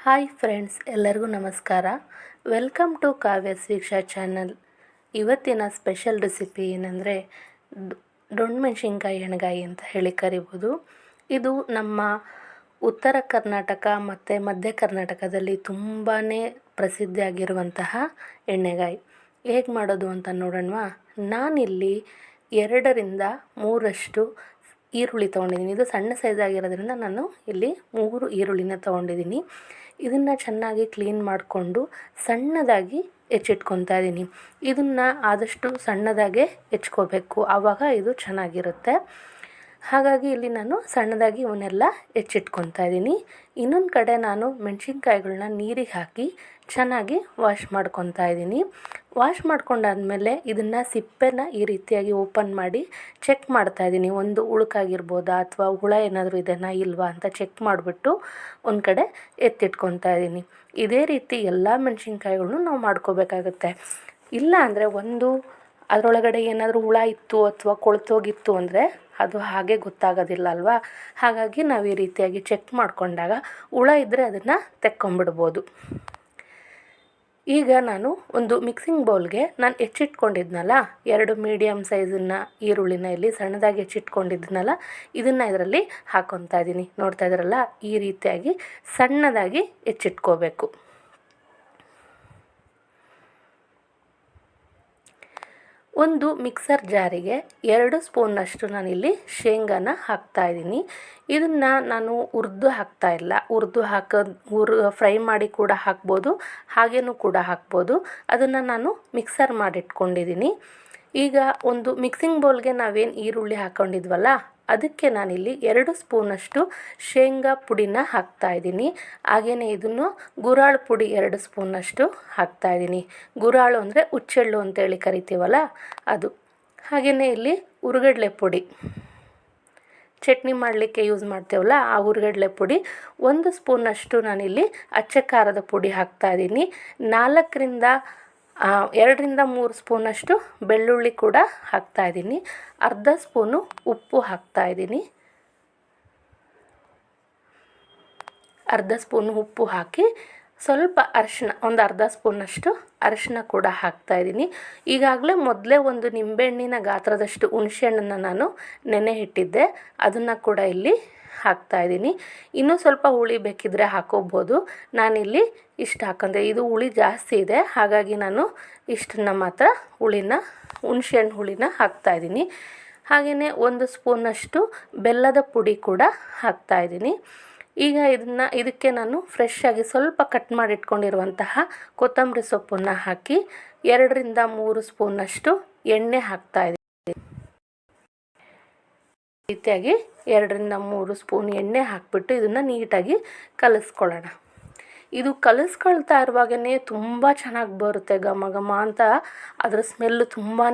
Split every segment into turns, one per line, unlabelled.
Hi friends, ಎಲ್ಲರಿಗೂ ನಮಸ್ಕಾರ. Welcome to Kavya Veeksha channel. ಇವತ್ತಿನ ಸ್ಪೆಷಲ್ ರೆಸಿಪಿ ಏನಂದರೆ ಮೆಣಸಿನ್ಕಾಯಿ ಎಣ್ಣೆಗಾಯಿ ಅಂತ ಹೇಳಿ ಕರಿಬೋದು. ಇದು ನಮ್ಮ ಉತ್ತರ ಕರ್ನಾಟಕ ಮತ್ತು ಮಧ್ಯ ಕರ್ನಾಟಕದಲ್ಲಿ ತುಂಬಾ ಪ್ರಸಿದ್ಧಿಯಾಗಿರುವಂತಹ ಎಣ್ಣೆಗಾಯಿ. ಹೇಗೆ ಮಾಡೋದು ಅಂತ ನೋಡೋಣವಾ? ನಾನಿಲ್ಲಿ 2ರಿಂದ 3 ಈರುಳ್ಳಿ ತೊಗೊಂಡಿದ್ದೀನಿ. ಇದು ಸಣ್ಣ ಸೈಜ್ ಆಗಿರೋದ್ರಿಂದ ನಾನು ಇಲ್ಲಿ 3 ಈರುಳ್ಳಿನ ತೊಗೊಂಡಿದ್ದೀನಿ. ಇದನ್ನು ಚೆನ್ನಾಗಿ ಕ್ಲೀನ್ ಮಾಡಿಕೊಂಡು ಸಣ್ಣದಾಗಿ ಹೆಚ್ಚಿಟ್ಕೊತಾ ಇದ್ದೀನಿ. ಇದನ್ನು ಆದಷ್ಟು ಸಣ್ಣದಾಗೆ ಹೆಚ್ಕೋಬೇಕು, ಆವಾಗ ಇದು ಚೆನ್ನಾಗಿರುತ್ತೆ. ಹಾಗಾಗಿ ಇಲ್ಲಿ ನಾನು ಸಣ್ಣದಾಗಿ ಇವನ್ನೆಲ್ಲ ಹೆಚ್ಚಿಟ್ಕೊತಾ ಇದ್ದೀನಿ. ಇನ್ನೊಂದು ಕಡೆ ನಾನು ಮೆಣಸಿನ್ಕಾಯಿಗಳನ್ನ ನೀರಿಗೆ ಹಾಕಿ ಚೆನ್ನಾಗಿ ವಾಶ್ ಮಾಡ್ಕೊತಾ ಇದ್ದೀನಿ. ವಾಶ್ ಮಾಡ್ಕೊಂಡಾದ್ಮೇಲೆ ಇದನ್ನು ಸಿಪ್ಪೆನ ಈ ರೀತಿಯಾಗಿ ಓಪನ್ ಮಾಡಿ ಚೆಕ್ ಮಾಡ್ತಾಯಿದ್ದೀನಿ. ಒಂದು ಉಳುಕಾಗಿರ್ಬೋದಾ ಅಥವಾ ಹುಳ ಏನಾದರೂ ಇದೆನಾ ಇಲ್ವಾ ಅಂತ ಚೆಕ್ ಮಾಡಿಬಿಟ್ಟು ಒಂದು ಕಡೆ ಎತ್ತಿಟ್ಕೊತಾ ಇದ್ದೀನಿ. ಇದೇ ರೀತಿ ಎಲ್ಲ ಮೆಣಸಿನ್ಕಾಯಿಗಳ್ನು ನಾವು ಮಾಡ್ಕೋಬೇಕಾಗುತ್ತೆ. ಇಲ್ಲ ಅಂದರೆ ಅದರೊಳಗಡೆ ಏನಾದರೂ ಹುಳ ಇತ್ತು ಅಥವಾ ಕೊಳ್ತೋಗಿತ್ತು ಅಂದರೆ ಅದು ಹಾಗೆ ಗೊತ್ತಾಗೋದಿಲ್ಲ ಅಲ್ವಾ? ಹಾಗಾಗಿ ನಾವು ಈ ರೀತಿಯಾಗಿ ಚೆಕ್ ಮಾಡಿಕೊಂಡಾಗ ಹುಳ ಇದ್ದರೆ ಅದನ್ನು ತೆಕ್ಕೊಂಬಿಡ್ಬೋದು. ಈಗ ನಾನು ಒಂದು ಮಿಕ್ಸಿಂಗ್ ಬೌಲ್ಗೆ ನಾನು ಹೆಚ್ಚಿಟ್ಕೊಂಡಿದ್ನಲ್ಲ 2 ಮೀಡಿಯಮ್ ಸೈಜನ್ನು ಈರುಳ್ಳಿನ ಇಲ್ಲಿ ಸಣ್ಣದಾಗಿ ಹೆಚ್ಚಿಟ್ಕೊಂಡಿದ್ನಲ್ಲ ಇದನ್ನು ಇದರಲ್ಲಿ ಹಾಕ್ಕೊತಾ ಇದ್ದೀನಿ. ನೋಡ್ತಾ ಇದ್ದೀರಲ್ಲ, ಈ ರೀತಿಯಾಗಿ ಸಣ್ಣದಾಗಿ ಹೆಚ್ಚಿಟ್ಕೋಬೇಕು. ಒಂದು ಮಿಕ್ಸರ್ ಜಾರಿಗೆ 2 ಸ್ಪೂನ್ನಷ್ಟು ನಾನಿಲ್ಲಿ ಶೇಂಗಾನ ಹಾಕ್ತಾಯಿದ್ದೀನಿ. ಇದನ್ನು ನಾನು ಹುರಿದು ಫ್ರೈ ಮಾಡಿ ಕೂಡ ಹಾಕ್ಬೋದು, ಹಾಗೇನೂ ಕೂಡ ಹಾಕ್ಬೋದು. ಅದನ್ನು ನಾನು ಮಿಕ್ಸರ್ ಮಾಡಿಟ್ಕೊಂಡಿದ್ದೀನಿ. ಈಗ ಒಂದು ಮಿಕ್ಸಿಂಗ್ ಬೌಲ್ಗೆ ನಾವೇನು ಈರುಳ್ಳಿ ಹಾಕ್ಕೊಂಡಿದ್ವಲ್ಲ ಅದಕ್ಕೆ ನಾನಿಲ್ಲಿ 2 ಸ್ಪೂನಷ್ಟು ಶೇಂಗಾ ಪುಡಿನ ಹಾಕ್ತಾಯಿದ್ದೀನಿ. ಹಾಗೆಯೇ ಇದನ್ನು ಗುರಾಳು ಪುಡಿ 2 ಸ್ಪೂನಷ್ಟು ಹಾಕ್ತಾಯಿದ್ದೀನಿ. ಗುರಾಳು ಅಂದರೆ ಹುಚ್ಚೆಳ್ಳು ಅಂತೇಳಿ ಕರಿತೀವಲ್ಲ ಅದು. ಹಾಗೆಯೇ ಇಲ್ಲಿ ಹುರ್ಗಡ್ಲೆ ಪುಡಿ, ಚಟ್ನಿ ಮಾಡಲಿಕ್ಕೆ ಯೂಸ್ ಮಾಡ್ತೇವಲ್ಲ ಆ ಹುರ್ಗಡ್ಲೆ ಪುಡಿ 1 ಸ್ಪೂನಷ್ಟು ನಾನಿಲ್ಲಿ ಅಚ್ಚ ಖಾರದ ಪುಡಿ ಹಾಕ್ತಾಯಿದ್ದೀನಿ. 2ರಿಂದ 3 ಸ್ಪೂನಷ್ಟು ಬೆಳ್ಳುಳ್ಳಿ ಕೂಡ ಹಾಕ್ತಾಯಿದ್ದೀನಿ. ಅರ್ಧ ಸ್ಪೂನು ಉಪ್ಪು ಹಾಕ್ತಾಯಿದ್ದೀನಿ. ಅರ್ಧ ಸ್ಪೂನು ಉಪ್ಪು ಹಾಕಿ ಸ್ವಲ್ಪ ಅರಿಶಿನ, ಒಂದು ಅರ್ಧ ಸ್ಪೂನಷ್ಟು ಅರಿಶಿನ ಕೂಡ ಹಾಕ್ತಾಯಿದ್ದೀನಿ. ಈಗಾಗಲೇ ಮೊದಲೇ ಒಂದು ನಿಂಬೆಹಣ್ಣಿನ ಗಾತ್ರದಷ್ಟು ಹುಣಸೆಹಣ್ಣನ್ನು ನಾನು ನೆನೆ ಇಟ್ಟಿದ್ದೆ, ಅದನ್ನು ಕೂಡ ಇಲ್ಲಿ ಹಾಕ್ತಾಯಿದ್ದೀನಿ. ಇನ್ನೂ ಸ್ವಲ್ಪ ಹುಳಿ ಬೇಕಿದ್ದರೆ ಹಾಕೋಬೋದು. ನಾನಿಲ್ಲಿ ಇಷ್ಟು ಹಾಕೊಂಡೆ. ಇದು ಹುಳಿ ಜಾಸ್ತಿ ಇದೆ, ಹಾಗಾಗಿ ನಾನು ಇಷ್ಟನ್ನು ಮಾತ್ರ ಹುಣಸೆಹಣ್ಣು ಹುಳಿನ ಹಾಕ್ತಾಯಿದ್ದೀನಿ. ಹಾಗೆಯೇ 1 ಸ್ಪೂನಷ್ಟು ಬೆಲ್ಲದ ಪುಡಿ ಕೂಡ ಹಾಕ್ತಾಯಿದ್ದೀನಿ. ಈಗ ಇದಕ್ಕೆ ನಾನು ಫ್ರೆಶ್ ಆಗಿ ಸ್ವಲ್ಪ ಕಟ್ ಮಾಡಿ ಇಟ್ಕೊಂಡಿರುವಂತಹ ಕೊತ್ತಂಬರಿ ಸೊಪ್ಪನ್ನು ಹಾಕಿ 2ರಿಂದ 3 ಸ್ಪೂನಷ್ಟು ಎಣ್ಣೆ ಹಾಕ್ತಾಯಿದ್ದೀನಿ. ರೀತಿಯಾಗಿ 2ರಿಂದ 3 ಸ್ಪೂನ್ ಎಣ್ಣೆ ಹಾಕಿಬಿಟ್ಟು ಇದನ್ನು ನೀಟಾಗಿ ಕಲಿಸ್ಕೊಳ್ಳೋಣ. ಇದು ಕಲಿಸ್ಕೊಳ್ತಾ ಇರುವಾಗಲೇ ತುಂಬ ಚೆನ್ನಾಗಿ ಬರುತ್ತೆ, ಘಮ ಘಮ ಅಂತ ಅದರ ಸ್ಮೆಲ್ಲು ತುಂಬಾ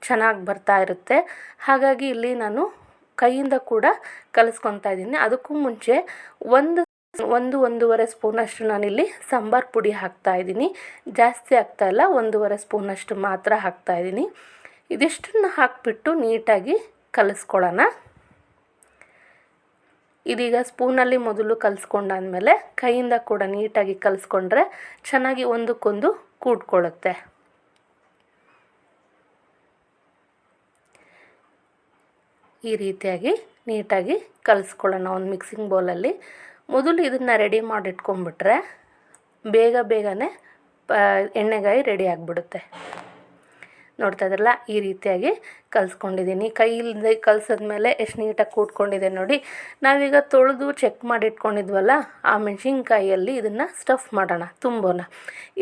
ಚೆನ್ನಾಗಿ ಬರ್ತಾ ಇರುತ್ತೆ. ಹಾಗಾಗಿ ಇಲ್ಲಿ ನಾನು ಕೈಯಿಂದ ಕೂಡ ಕಲಿಸ್ಕೊತಾ ಇದ್ದೀನಿ. ಅದಕ್ಕೂ ಮುಂಚೆ 1-1.5 ಸ್ಪೂನಷ್ಟು ನಾನಿಲ್ಲಿ ಸಾಂಬಾರು ಪುಡಿ ಹಾಕ್ತಾಯಿದ್ದೀನಿ. ಜಾಸ್ತಿ ಹಾಕ್ತಾಯಿಲ್ಲ, 1.5 ಸ್ಪೂನಷ್ಟು ಮಾತ್ರ ಹಾಕ್ತಾಯಿದ್ದೀನಿ. ಇದಿಷ್ಟನ್ನು ಹಾಕಿಬಿಟ್ಟು ನೀಟಾಗಿ ಕಲಿಸ್ಕೊಳ್ಳೋಣ. ಇದೀಗ ಸ್ಪೂನಲ್ಲಿ ಮೊದಲು ಕಲಿಸ್ಕೊಂಡಾದ್ಮೇಲೆ ಕೈಯಿಂದ ಕೂಡ ನೀಟಾಗಿ ಕಲಿಸ್ಕೊಂಡ್ರೆ ಚೆನ್ನಾಗಿ ಒಂದಕ್ಕೊಂದು ಕೂಡ್ಕೊಳ್ಳುತ್ತೆ. ಈ ರೀತಿಯಾಗಿ ನೀಟಾಗಿ ಕಲಿಸ್ಕೊಳ್ಳೋಣ ಒಂದು ಮಿಕ್ಸಿಂಗ್ ಬೌಲಲ್ಲಿ. ಮೊದಲು ಇದನ್ನು ರೆಡಿ ಮಾಡಿಟ್ಕೊಂಡ್ಬಿಟ್ರೆ ಬೇಗನೆ ಎಣ್ಣೆಗಾಯಿ ರೆಡಿ ಆಗಿಬಿಡುತ್ತೆ. ನೋಡ್ತಾ ಇದ್ರಲ್ಲ, ಈ ರೀತಿಯಾಗಿ ಕಲಿಸ್ಕೊಂಡಿದ್ದೀನಿ. ಕೈಯಿಂದ ಕಲಿಸಿದ್ಮೇಲೆ ಎಷ್ಟು ನೀಟಾಗಿ ಕೂಡ್ಕೊಂಡಿದೆ ನೋಡಿ. ನಾವೀಗ ತೊಳೆದು ಚೆಕ್ ಮಾಡಿ ಇಟ್ಕೊಂಡಿದ್ವಲ್ಲ ಆ ಮೆಣಸಿನ್ಕಾಯಿಯಲ್ಲಿ ಇದನ್ನು ಸ್ಟಫ್ ಮಾಡೋಣ, ತುಂಬೋಣ.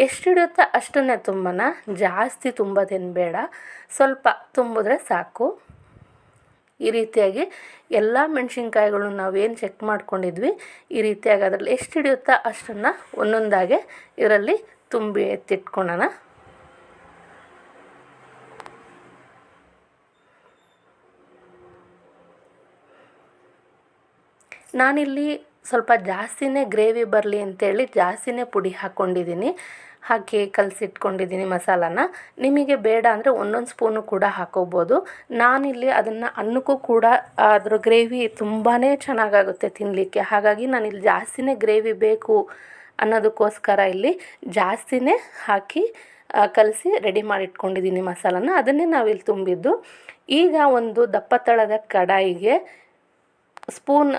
ಎಷ್ಟು ಹಿಡಿಯುತ್ತೋ ಅಷ್ಟನ್ನೇ ತುಂಬೋಣ, ಜಾಸ್ತಿ ತುಂಬೋದೇನು ಬೇಡ, ಸ್ವಲ್ಪ ತುಂಬಿದ್ರೆ ಸಾಕು. ಈ ರೀತಿಯಾಗಿ ಎಲ್ಲ ಮೆಣಸಿನ್ಕಾಯಿಗಳು ನಾವೇನು ಚೆಕ್ ಮಾಡ್ಕೊಂಡಿದ್ವಿ ಈ ರೀತಿಯಾಗಿ ಅದರಲ್ಲಿ ಎಷ್ಟು ಹಿಡಿಯುತ್ತೋ ಅಷ್ಟನ್ನು ಒಂದೊಂದಾಗೆ ಇದರಲ್ಲಿ ತುಂಬಿ ಎತ್ತಿಟ್ಕೊಳ್ಳೋಣ. ನಾನಿಲ್ಲಿ ಸ್ವಲ್ಪ ಜಾಸ್ತಿನೇ ಗ್ರೇವಿ ಬರಲಿ ಅಂತೇಳಿ ಜಾಸ್ತಿನೇ ಪುಡಿ ಹಾಕ್ಕೊಂಡಿದ್ದೀನಿ, ಹಾಕಿ ಕಲಸಿಟ್ಕೊಂಡಿದ್ದೀನಿ ಮಸಾಲಾನ. ನಿಮಗೆ ಬೇಡ ಅಂದರೆ 1 ಸ್ಪೂನು ಕೂಡ ಹಾಕೋಬೋದು. ನಾನಿಲ್ಲಿ ಅದನ್ನು ಅನ್ನಕ್ಕೂ ಕೂಡ ಅದ್ರ ಗ್ರೇವಿ ತುಂಬಾ ಚೆನ್ನಾಗಾಗುತ್ತೆ ತಿನ್ನಲಿಕ್ಕೆ. ಹಾಗಾಗಿ ನಾನಿಲ್ಲಿ ಜಾಸ್ತಿನೇ ಗ್ರೇವಿ ಬೇಕು ಅನ್ನೋದಕ್ಕೋಸ್ಕರ ಇಲ್ಲಿ ಜಾಸ್ತಿನೇ ಹಾಕಿ ಕಲಸಿ ರೆಡಿ ಮಾಡಿಟ್ಕೊಂಡಿದ್ದೀನಿ ಮಸಾಲನ. ಅದನ್ನೇ ನಾವಿಲ್ಲಿ ತುಂಬಿದ್ದು. ಈಗ ಒಂದು ದಪ್ಪ ತಳದ ಕಡಾಯಿಗೆ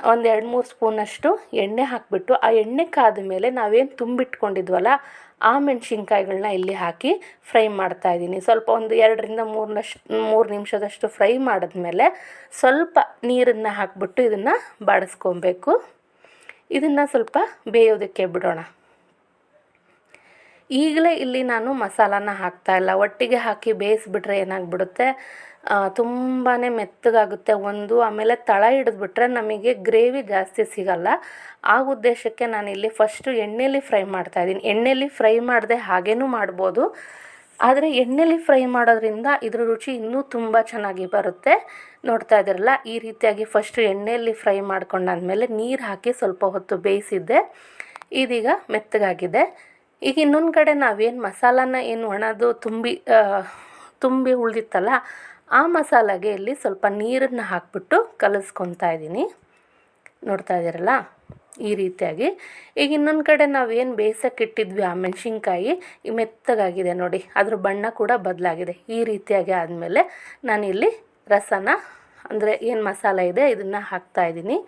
ಒಂದು 2-3 ಸ್ಪೂನಷ್ಟು ಎಣ್ಣೆ ಹಾಕಿಬಿಟ್ಟು, ಆ ಎಣ್ಣೆ ಕಾದ ಮೇಲೆ ನಾವೇನು ತುಂಬಿಟ್ಕೊಂಡಿದ್ವಲ್ಲ ಆ ಮೆಣಸಿನ್ಕಾಯಿಗಳನ್ನ ಇಲ್ಲಿ ಹಾಕಿ ಫ್ರೈ ಮಾಡ್ತಾಯಿದ್ದೀನಿ. ಸ್ವಲ್ಪ ಒಂದು 2-3 ನಿಮಿಷದಷ್ಟು ಫ್ರೈ ಮಾಡಿದ್ಮೇಲೆ ಸ್ವಲ್ಪ ನೀರನ್ನು ಹಾಕಿಬಿಟ್ಟು ಇದನ್ನು ಬಾಡಿಸ್ಕೊಬೇಕು. ಇದನ್ನು ಸ್ವಲ್ಪ ಬೇಯೋದಕ್ಕೆ ಬಿಡೋಣ. ಈಗಲೇ ಇಲ್ಲಿ ನಾನು ಮಸಾಲಾನ ಹಾಕ್ತಾಯಿಲ್ಲ, ಒಟ್ಟಿಗೆ ಹಾಕಿ ಬೇಯಿಸ್ಬಿಟ್ರೆ ಏನಾಗ್ಬಿಡುತ್ತೆ, ತುಂಬಾ ಮೆತ್ತಗಾಗುತ್ತೆ ಆಮೇಲೆ ತಳ ಹಿಡಿದ್ಬಿಟ್ರೆ ನಮಗೆ ಗ್ರೇವಿ ಜಾಸ್ತಿ ಸಿಗಲ್ಲ. ಆ ಉದ್ದೇಶಕ್ಕೆ ನಾನಿಲ್ಲಿ ಫಸ್ಟು ಎಣ್ಣೆಯಲ್ಲಿ ಫ್ರೈ ಮಾಡ್ತಾಯಿದ್ದೀನಿ. ಎಣ್ಣೆಯಲ್ಲಿ ಫ್ರೈ ಮಾಡದೆ ಹಾಗೇನೂ ಮಾಡ್ಬೋದು, ಆದರೆ ಎಣ್ಣೆಯಲ್ಲಿ ಫ್ರೈ ಮಾಡೋದ್ರಿಂದ ಇದ್ರ ರುಚಿ ಇನ್ನೂ ತುಂಬ ಚೆನ್ನಾಗಿ ಬರುತ್ತೆ. ನೋಡ್ತಾ ಇದ್ದೀರಲ್ಲ, ಈ ರೀತಿಯಾಗಿ ಫಸ್ಟು ಎಣ್ಣೆಯಲ್ಲಿ ಫ್ರೈ ಮಾಡ್ಕೊಂಡಾದ್ಮೇಲೆ ನೀರು ಹಾಕಿ ಸ್ವಲ್ಪ ಹೊತ್ತು ಬೇಯಿಸಿದ್ದೆ. ಇದೀಗ ಮೆತ್ತಗಾಗಿದೆ. ಈಗ ಇನ್ನೊಂದು ಕಡೆ ನಾವೇನು ಮಸಾಲಾನ ಒಣದು ತುಂಬಿ ಉಳಿದಿತ್ತಲ್ಲ ಆ ಮಸಾಲೆಗೆ ಇಲ್ಲಿ ಸ್ವಲ್ಪ ನೀರನ್ನು ಹಾಕಿಬಿಟ್ಟು ಕಲಿಸ್ಕೊತಾ ಇದ್ದೀನಿ. ನೋಡ್ತಾ ಇದ್ದೀರಲ್ಲ, ಈ ರೀತಿಯಾಗಿ. ಈಗ ಇನ್ನೊಂದು ಕಡೆ ನಾವೇನು ಬೇಯಿಸೋಕ್ಕಿಟ್ಟಿದ್ವಿ ಆ ಮೆಣಸಿನ್ಕಾಯಿ ಮೆತ್ತಗಾಗಿದೆ ನೋಡಿ, ಅದ್ರ ಬಣ್ಣ ಕೂಡ ಬದಲಾಗಿದೆ. ಈ ರೀತಿಯಾಗಿ ಆದಮೇಲೆ ನಾನಿಲ್ಲಿ ರಸನ ಅಂದರೆ ಏನು ಮಸಾಲೆ ಇದೆ ಇದನ್ನು ಹಾಕ್ತಾಯಿದ್ದೀನಿ.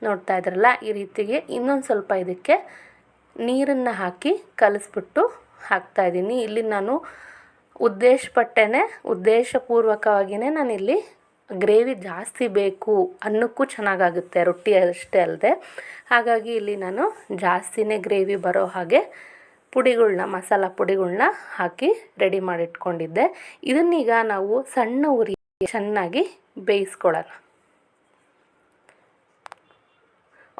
ನೋಡ್ತಾ ಇದ್ರಲ್ಲ, ಈ ರೀತಿಗೆ ಇನ್ನೊಂದು ಸ್ವಲ್ಪ ಇದಕ್ಕೆ ನೀರನ್ನು ಹಾಕಿ ಕಲಿಸ್ಬಿಟ್ಟು ಹಾಕ್ತಾಯಿದ್ದೀನಿ. ಇಲ್ಲಿ ನಾನು ಉದ್ದೇಶಪೂರ್ವಕವಾಗಿಯೇ ನಾನಿಲ್ಲಿ ಗ್ರೇವಿ ಜಾಸ್ತಿ ಬೇಕು, ಅನ್ನಕ್ಕೂ ಚೆನ್ನಾಗಾಗುತ್ತೆ, ರೊಟ್ಟಿ ಅಷ್ಟೇ ಅಲ್ಲದೆ. ಹಾಗಾಗಿ ಇಲ್ಲಿ ನಾನು ಜಾಸ್ತಿನೇ ಗ್ರೇವಿ ಬರೋ ಹಾಗೆ ಮಸಾಲ ಪುಡಿಗಳ್ನ ಹಾಕಿ ರೆಡಿ ಮಾಡಿಟ್ಕೊಂಡಿದ್ದೆ. ಇದನ್ನೀಗ ನಾವು ಸಣ್ಣ ಉರಿ ಚೆನ್ನಾಗಿ ಬೇಯಿಸ್ಕೊಳ್ಳೋಣ.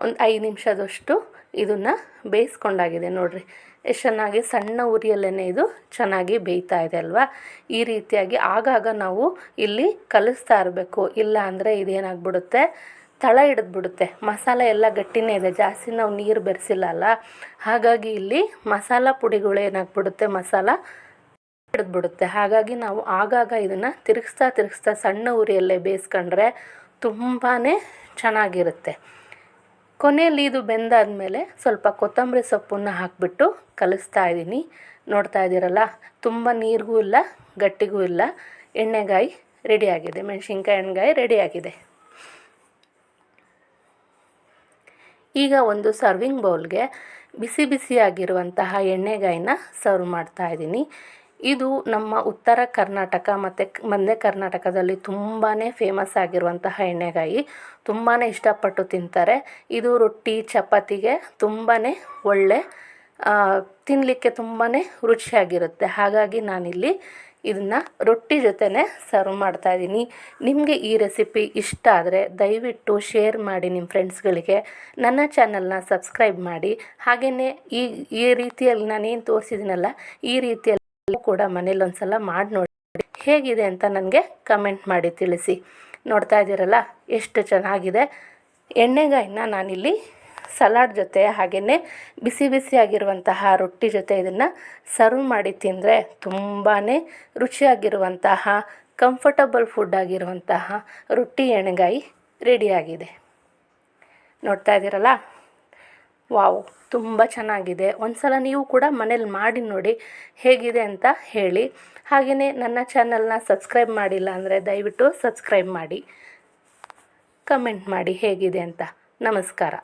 ಒಂದು 5 ನಿಮಿಷದಷ್ಟು ಇದನ್ನು ಬೇಯಿಸ್ಕೊಂಡಾಗಿದೆ. ನೋಡಿರಿ ಎಷ್ಟು ಚೆನ್ನಾಗಿ ಸಣ್ಣ ಉರಿಯಲ್ಲೇ ಇದು ಚೆನ್ನಾಗಿ ಬೇಯ್ತಾ ಇದೆ ಅಲ್ವಾ. ಈ ರೀತಿಯಾಗಿ ಆಗಾಗ ನಾವು ಇಲ್ಲಿ ಕಲಿಸ್ತಾ ಇರಬೇಕು, ಇಲ್ಲ ಅಂದರೆ ಇದೇನಾಗ್ಬಿಡುತ್ತೆ, ತಳ ಹಿಡಿದ್ಬಿಡುತ್ತೆ. ಮಸಾಲೆ ಎಲ್ಲ ಗಟ್ಟಿನೇ ಇದೆ, ಜಾಸ್ತಿ ನಾವು ನೀರು ಬೆರೆಸಿಲ್ಲ ಅಲ್ಲ. ಹಾಗಾಗಿ ಇಲ್ಲಿ ಮಸಾಲ ಪುಡಿಗಳು ಏನಾಗ್ಬಿಡುತ್ತೆ, ಮಸಾಲ ಹಿಡಿದ್ಬಿಡುತ್ತೆ. ಹಾಗಾಗಿ ನಾವು ಆಗಾಗ ಇದನ್ನು ತಿರುಗಿಸ್ತಾ ಸಣ್ಣ ಉರಿಯಲ್ಲೇ ಬೇಯಿಸ್ಕೊಂಡ್ರೆ ತುಂಬಾ ಚೆನ್ನಾಗಿರುತ್ತೆ. ಕೊನೆಯಲ್ಲಿ ಇದು ಬೆಂದಾದಮೇಲೆ ಸ್ವಲ್ಪ ಕೊತ್ತಂಬರಿ ಸೊಪ್ಪನ್ನು ಹಾಕಿಬಿಟ್ಟು ಕಲಿಸ್ತಾ ಇದ್ದೀನಿ. ನೋಡ್ತಾ ಇದ್ದೀರಲ್ಲ, ತುಂಬ ನೀರಿಗೂ ಇಲ್ಲ ಗಟ್ಟಿಗೂ ಇಲ್ಲ, ಎಣ್ಣೆಗಾಯಿ ರೆಡಿಯಾಗಿದೆ, ಮೆಣಸಿನ್ಕಾಯಿ ಎಣ್ಣೆಗಾಯಿ ರೆಡಿಯಾಗಿದೆ. ಈಗ ಒಂದು ಸರ್ವಿಂಗ್ ಬೌಲ್ಗೆ ಬಿಸಿಯಾಗಿರುವಂತಹ ಎಣ್ಣೆಗಾಯಿನ ಸರ್ವ್ ಮಾಡ್ತಾ ಇದ್ದೀನಿ. ಇದು ನಮ್ಮ ಉತ್ತರ ಕರ್ನಾಟಕ ಮತ್ತು ಮಧ್ಯ ಕರ್ನಾಟಕದಲ್ಲಿ ತುಂಬಾ ಫೇಮಸ್ ಆಗಿರುವಂತಹ ಎಣ್ಣೆಗಾಯಿ. ತುಂಬಾ ಇಷ್ಟಪಟ್ಟು ತಿಂತಾರೆ. ಇದು ರೊಟ್ಟಿ ಚಪಾತಿಗೆ ತುಂಬಾ ಒಳ್ಳೆ ತಿನ್ನಲಿಕ್ಕೆ ತುಂಬಾ ರುಚಿಯಾಗಿರುತ್ತೆ. ಹಾಗಾಗಿ ನಾನಿಲ್ಲಿ ಇದನ್ನು ರೊಟ್ಟಿ ಜೊತೆನೇ ಸರ್ವ್ ಮಾಡ್ತಾಯಿದ್ದೀನಿ. ನಿಮಗೆ ಈ ರೆಸಿಪಿ ಇಷ್ಟ ಆದರೆ ದಯವಿಟ್ಟು ಶೇರ್ ಮಾಡಿ ನಿಮ್ಮ ಫ್ರೆಂಡ್ಸ್ಗಳಿಗೆ. ನನ್ನ ಚಾನಲ್ನ ಸಬ್ಸ್ಕ್ರೈಬ್ ಮಾಡಿ. ಹಾಗೆಯೇ ಈ ರೀತಿಯಲ್ಲಿ ನಾನೇನು ತೋರಿಸಿದ್ದೀನಲ್ಲ ಈ ರೀತಿಯಲ್ಲಿ ಕೂಡ ಮನೇಲಿ ಒಂದ್ಸಲ ಮಾಡಿ ನೋಡಿ, ಹೇಗಿದೆ ಅಂತ ನನಗೆ ಕಮೆಂಟ್ ಮಾಡಿ ತಿಳಿಸಿ. ನೋಡ್ತಾ ಇದ್ದೀರಲ್ಲ ಎಷ್ಟು ಚೆನ್ನಾಗಿದೆ. ಎಣ್ಣೆಗಾಯಿನ ನಾನಿಲ್ಲಿ ಸಲಾಡ್ ಜೊತೆ ಹಾಗೆಯೇ ಬಿಸಿಯಾಗಿರುವಂತಹ ರೊಟ್ಟಿ ಜೊತೆ ಇದನ್ನು ಸರ್ವ್ ಮಾಡಿ ತಿಂದರೆ ತುಂಬಾ ರುಚಿಯಾಗಿರುವಂತಹ ಕಂಫರ್ಟಬಲ್ ಫುಡ್ ಆಗಿರುವಂತಹ ರೊಟ್ಟಿ ಎಣ್ಣೆಗಾಯಿ ರೆಡಿಯಾಗಿದೆ. ನೋಡ್ತಾ ಇದ್ದೀರಲ್ಲ, ವಾವ್, ತುಂಬ ಚೆನ್ನಾಗಿದೆ. ಒಂದ್ಸಲ ನೀವು ಕೂಡ ಮನೇಲಿ ಮಾಡಿ ನೋಡಿ, ಹೇಗಿದೆ ಅಂತ ಹೇಳಿ. ಹಾಗೆಯೇ ನನ್ನ ಚಾನಲ್ನ ಸಬ್ಸ್ಕ್ರೈಬ್ ಮಾಡಿಲ್ಲ ಅಂದರೆ ದಯವಿಟ್ಟು ಸಬ್ಸ್ಕ್ರೈಬ್ ಮಾಡಿ, ಕಮೆಂಟ್ ಮಾಡಿ ಹೇಗಿದೆ ಅಂತ. ನಮಸ್ಕಾರ.